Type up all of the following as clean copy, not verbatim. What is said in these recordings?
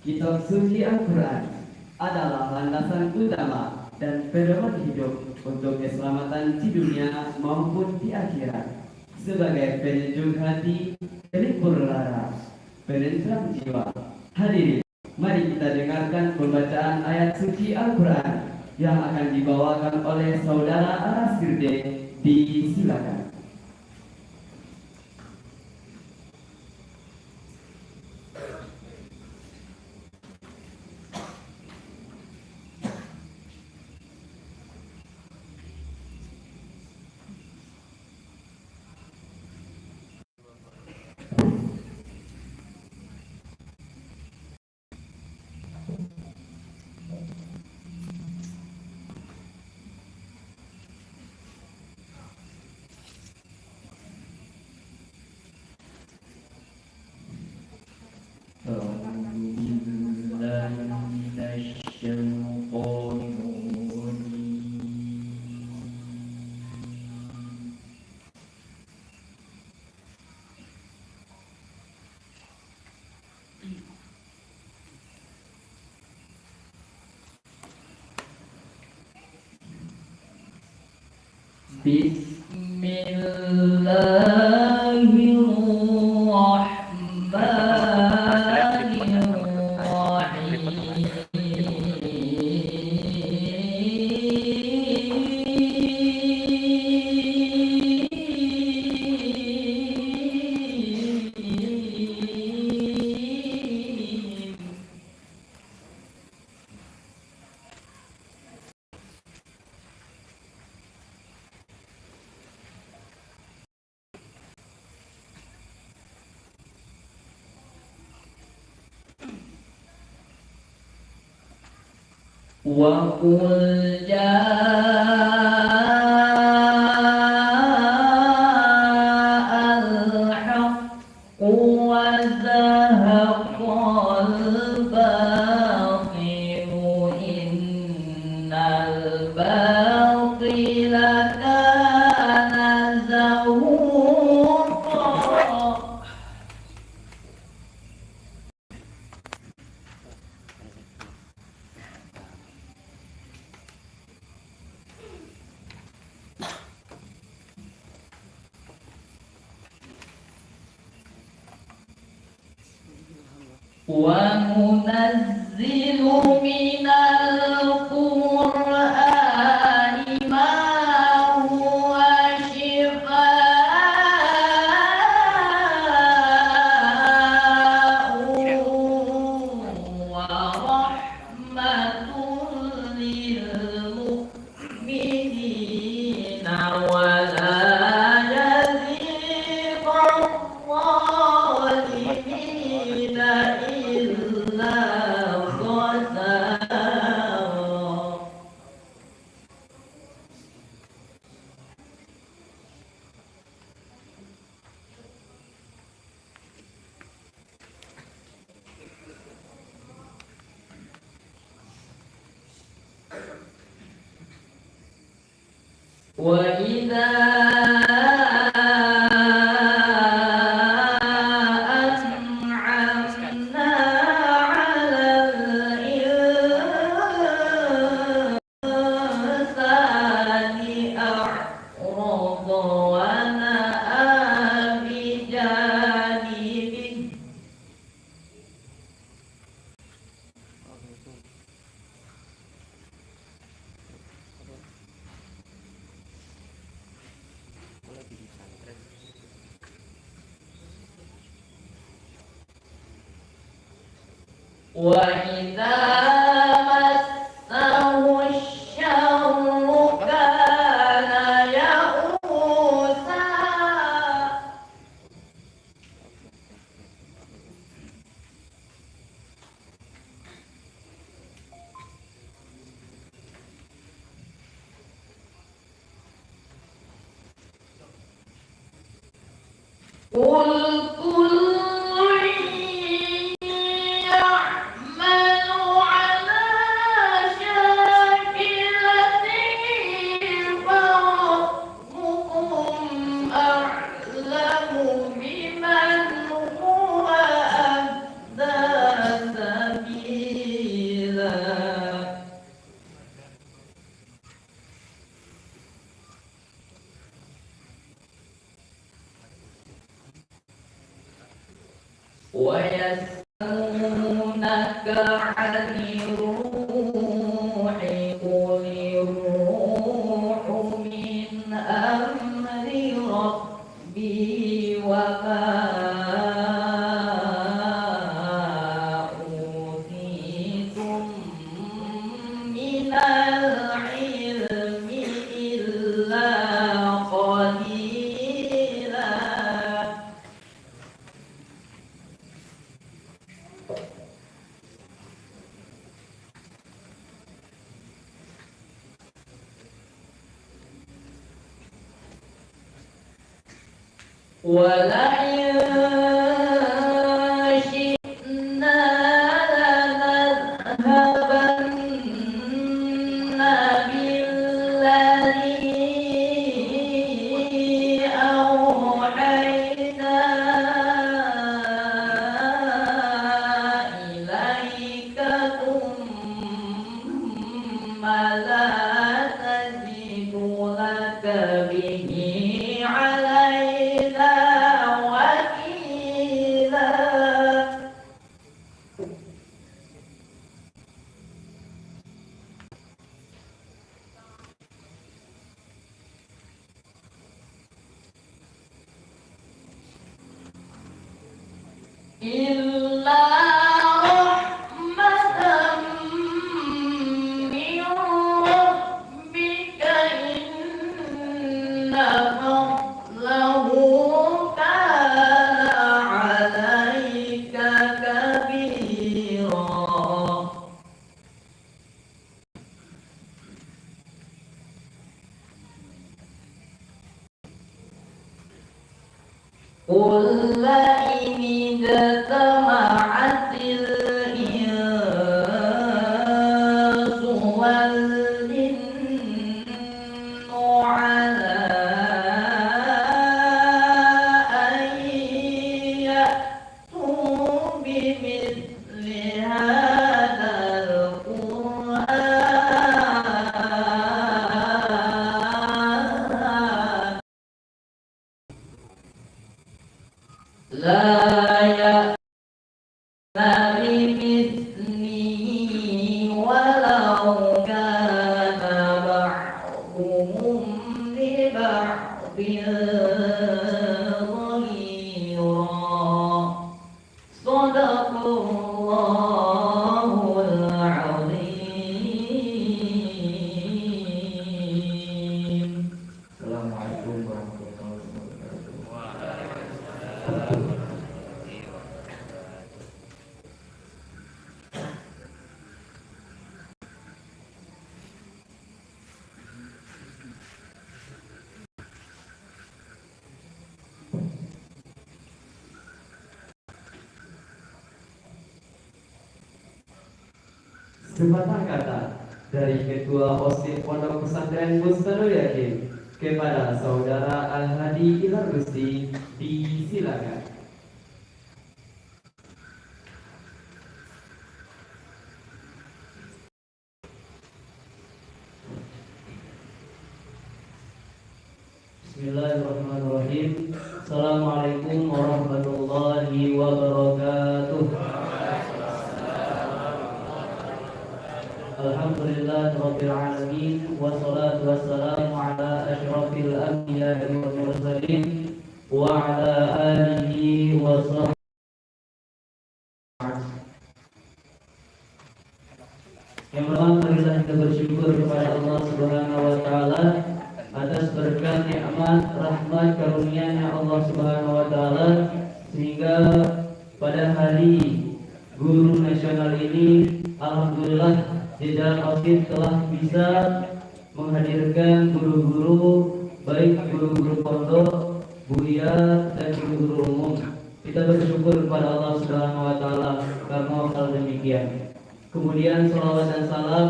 Kitab suci Al-Quran adalah landasan utama dan pedoman hidup untuk keselamatan di dunia maupun di akhirat. Sebagai penyejuk hati, pelipur lara, penerang jiwa. Hadirin, mari kita dengarkan pembacaan ayat suci Al-Quran yang akan dibawakan oleh saudara Aras Girde. Disilakan. Wa qul ja'al haqqu wa zahaqal batilu innal batila kana zahuqa. Wa munazzilu minal Qur'ani ma huwa shifaa'un wa rahmatun lil mu'minina wa la yazidu adh-dhalimina illa khasara. Wa idza an'amna 'alal insani a'rada wa na'a bijanibihi. Wa idza massahu asy-syarru kana ya'usa. Qul kullun ya'malu 'ala syakilatihi fa rabbukum a'lamu biman huwa ahda sabila. ويسألونك عن الروح قل الروح من أمر ربي وما أوتيتم من العلم إلا قليلا. ولئن شئنا لنذهبن بالذي أوحينا إليك ثم لا تجد لك به علينا وكيلا. إلا رحمة من ربك إن فضله كان عليك كبيرا. قل لئن اجتمعت الإنس والجن على أن يأتوا بمثل هذا القرآن لا يأتون بمثله ولو كان بعضهم لبعض ظهيرا. صدق الله العظيم. Assalamualaikum warahmatullahi wabarakatuh. Sepatah kata dari Ketua OSIS Pondok Pesantren Bustanul Yakin kepada Saudara Al-Hadi Ilham Rusdi, disilakan. Bismillahirrahmanirrahim. Assalamualaikum warahmatullahi wabarakatuh. Alhamdulillah Rabbil Alamin, wassalatu wassalamu ala asyrafil anbiya'i wal mursalin wa ala alihi wa sahbihi. Yang pertama, marilah kita bersyukur kepada Allah Subhanahu wa taala atas berkat nikmat rahmat karunia-Nya Allah Subhanahu wa taala sehingga pada hari Guru Nasional ini alhamdulillah Jajaran OSIS telah bisa menghadirkan guru-guru, baik guru-guru pondok, buya, dan guru-guru umum. Kita bersyukur kepada Allah Subhanahu wa taala karena hal demikian. Kemudian salawat dan salam,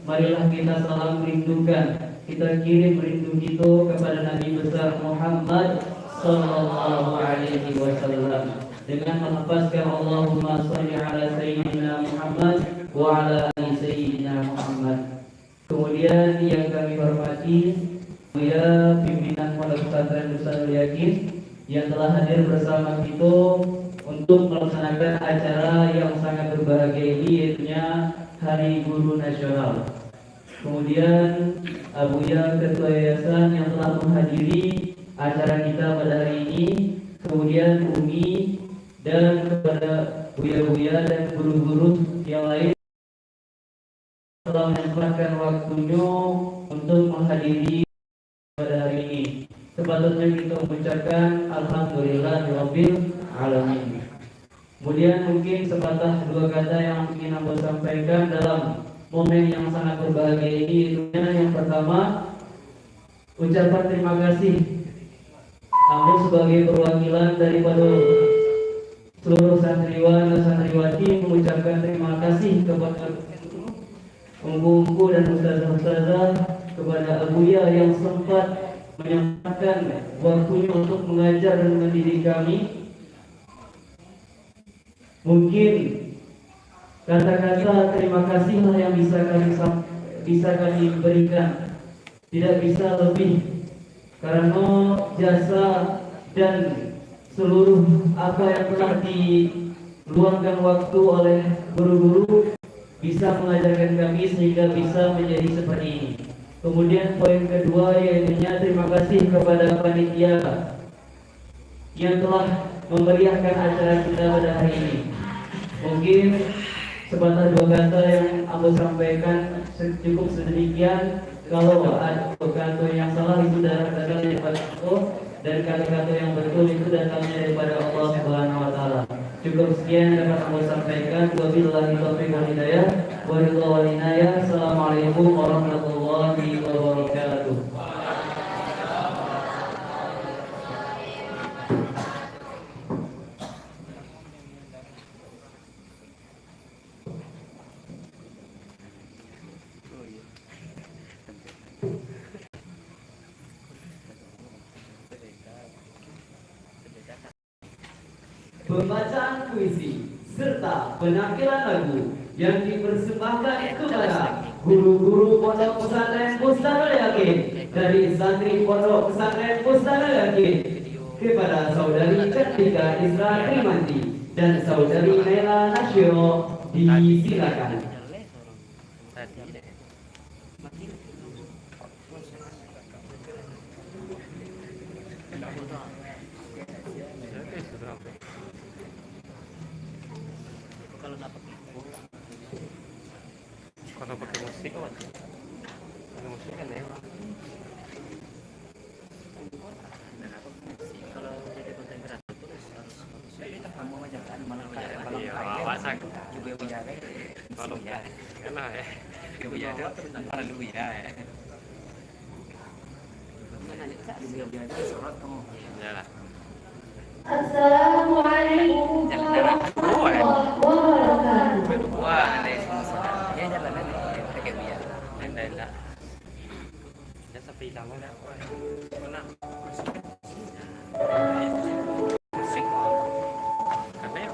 marilah kita salam rindukan, kita kirim rindu itu kepada Nabi besar Muhammad sallallahu alaihi wasallam dengan melafazkan Allahumma shalli ala sayyidina Muhammad wa ala ali sayyidina Muhammad. Kemudian yang kami hormati ya pimpinan Pondok Pesantren Bustanul Yakin yang telah hadir bersama kita untuk melaksanakan acara yang sangat berbahagia ini, yaitu Hari Guru Nasional. Kemudian Abuya Ketua Yayasan yang telah menghadiri acara kita pada hari ini, kemudian Umi, dan kepada Buya-buya dan guru-guru yang lain telah menyempatkan waktunya untuk menghadiri pada hari ini. Sepatutnya kita mengucapkan Alhamdulillahirabbil alamin. Kemudian mungkin sepatah dua kata yang ingin aku sampaikan dalam momen yang sangat berbahagia ini, yaitu yang pertama, ucapan terima kasih. Aku sebagai perwakilan daripada seluruh santriwan dan santriwati mengucapkan terima kasih kepada Unggu dan ustazah-ustazah, kepada Abuya yang sempat menyempatkan waktunya untuk mengajar dan mendidik kami. Mungkin kata-kata terima kasihlah yang bisa kami berikan, tidak bisa lebih, karena jasa dan seluruh apa yang telah diluangkan waktu oleh guru-guru bisa mengajarkan kami sehingga bisa menjadi seperti ini. Kemudian poin kedua, yaitu terima kasih kepada panitia yang telah memeriahkan acara kita pada hari ini. Mungkin sepatah dua kata yang aku sampaikan cukup sedemikian. Kalau ada kata yang salah itu datang daripada aku, dan kata-kata yang betul itu datangnya daripada Allah Subhanahu wa taala. Cukup sekian dapat aku sampaikan. Wabillahi taufiq wal hidayah. Wal inayah. Assalamualaikum warahmatullahi wabarakatuh. Pembacaan puisi serta penampilan lagu yang dipersembahkan kepada guru-guru Pondok Pesantren Bustanul Yakin dari santri Pondok Pesantren Bustanul Yakin kepada saudari Kartika Isra Trimanti dan saudari Nela Nasyo, disilakan. Kalau pakai musik kan ya. Kalau jadi konten kreator terus harus kita kamu aja kan malam Iya, wawasan. juga menjaga Kalau ya enak ya. juga menjaga para dulu ya mana juga menjaga sorot kamu Ya lah. Assalamualaikum warahmatullahi wabarakatuh. wah ada semua ya jalan aja pakai biar Enak. Ya sepi lama dah. Mana? Musik. Apa ya?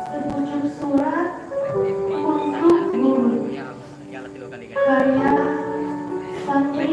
Sepucuk surat untuk guru ya latih lo kali kan karya Santri